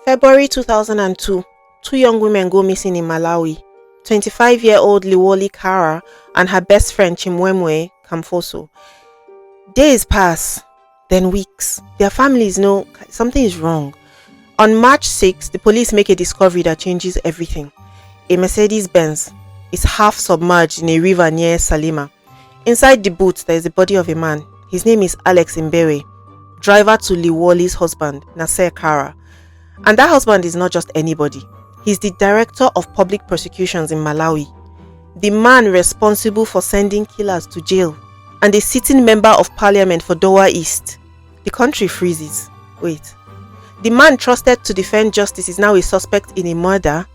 February 2002, two young women go missing in Malawi. 25-year-old Liwoli Kara and her best friend Chimwemwe Kamfoso. Days pass, then weeks. Their families know something is wrong. On March 6, the police make a discovery that changes everything. A Mercedes-Benz is half submerged in a river near Salima. Inside the boot, there is the body of a man. His name is Alex Mbewe, driver to Liwoli's husband, Nasser Kara. And that husband is not just anybody. He's the director of public prosecutions in Malawi, the man responsible for sending killers to jail, and a sitting member of parliament for Dowa East. The country freezes. Wait. The man trusted to defend justice is now a suspect in a murder?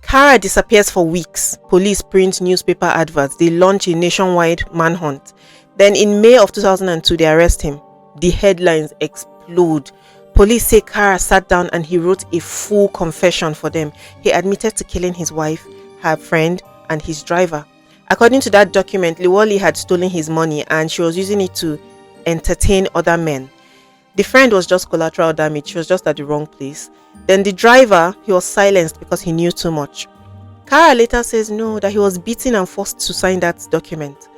Kara disappears for weeks. Police print newspaper adverts. They launch a nationwide manhunt. Then in May of 2002, they arrest him. The headlines explode. Police say Kara sat down and he wrote a full confession for them. He admitted to killing his wife, her friend, and his driver. According to that document, Liwoli had stolen his money and she was using it to entertain other men. The friend was just collateral damage. She was just at the wrong place. Then the driver, he was silenced because he knew too much. Kara later says no, that he was beaten and forced to sign that document.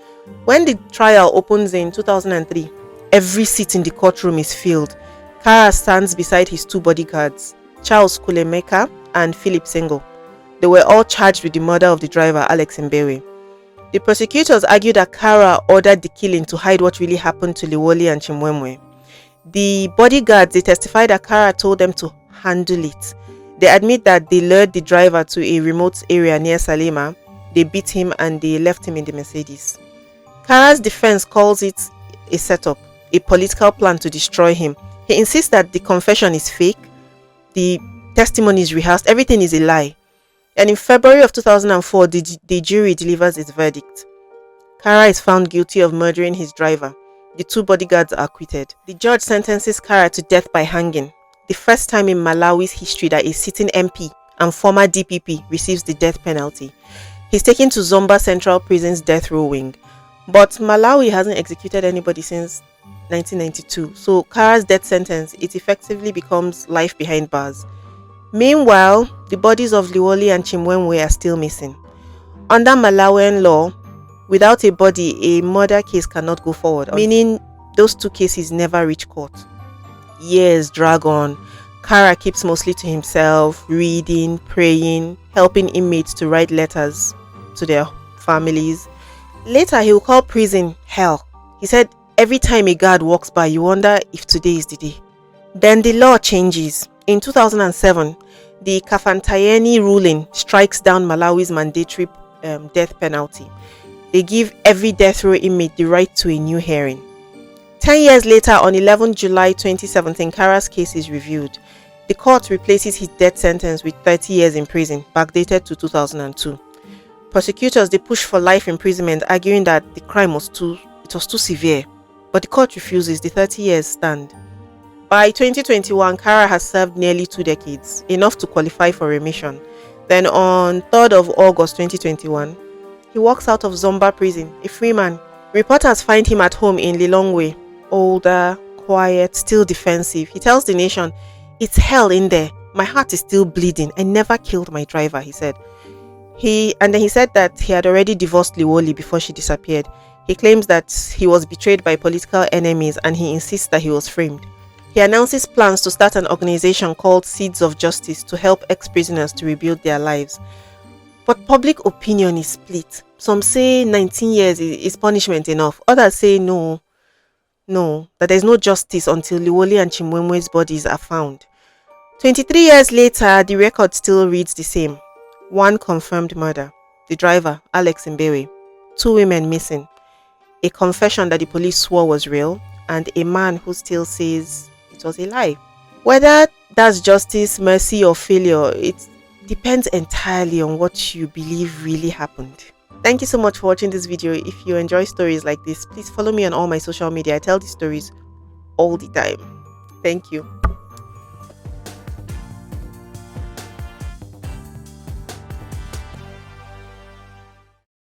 When the trial opens in 2003, every seat in the courtroom is filled. Kara stands beside his two bodyguards, Charles Kulemeka and Philip Sengo. They were all charged with the murder of the driver, Alex Mbewe. The prosecutors argue that Kara ordered the killing to hide what really happened to Liwoli and Chimwemwe. The bodyguards, they testified that Kara told them to handle it. They admit that they lured the driver to a remote area near Salima. They beat him and they left him in the Mercedes. Kara's defense calls it a setup, a political plan to destroy him. He insists that the confession is fake, the testimony is rehearsed, everything is a lie. And in February of 2004, the jury delivers its verdict. Kara is found guilty of murdering his driver. The two bodyguards are acquitted. The judge sentences Kara to death by hanging, the first time in Malawi's history that a sitting MP and former DPP receives the death penalty. He's taken to Zomba Central Prison's death row wing. But Malawi hasn't executed anybody since 1992, so Kara's death sentence, it effectively becomes life behind bars. Meanwhile, the bodies of Liwoli and Chimwemwe are still missing. Under Malawian law, without a body, a murder case cannot go forward, meaning those two cases never reach court. Years drag on. Kara keeps mostly to himself, reading, praying, helping inmates to write letters to their families. Later, he will call prison hell. He said, every time a guard walks by, you wonder if today is the day. Then the law changes. In 2007, the Kafantayeni ruling strikes down Malawi's mandatory death penalty. They give every death row inmate the right to a new hearing. 10 years later, on 11 July 2017, Kara's case is reviewed. The court replaces his death sentence with 30 years in prison, backdated to 2002. Prosecutors, they push for life imprisonment, arguing that the crime was too severe. But the court refuses. The 30 years stand. By 2021, Kara has served nearly 2 decades, enough to qualify for remission. Then on 3rd of August 2021, he walks out of Zomba prison, a free man. Reporters find him at home in Lilongwe, older, quiet, still defensive. He tells the nation, "It's hell in there. My heart is still bleeding. I never killed my driver," he said. Then he said that he had already divorced Liwoli before she disappeared. He claims that he was betrayed by political enemies and he insists that he was framed. He announces plans to start an organization called Seeds of Justice to help ex-prisoners to rebuild their lives. But public opinion is split. Some say 19 years is punishment enough. Others say no, that there is no justice until Liwoli and Chimwemwe's bodies are found. 23 years later, the record still reads the same. 1 confirmed murder, the driver, Alex Mbewe. 2 women missing. A confession that the police swore was real, and a man who still says it was a lie. Whether that's justice, mercy, or failure, it depends entirely on what you believe really happened. Thank you so much for watching this video. If you enjoy stories like this, please follow me on all my social media. I tell these stories all the time. Thank you.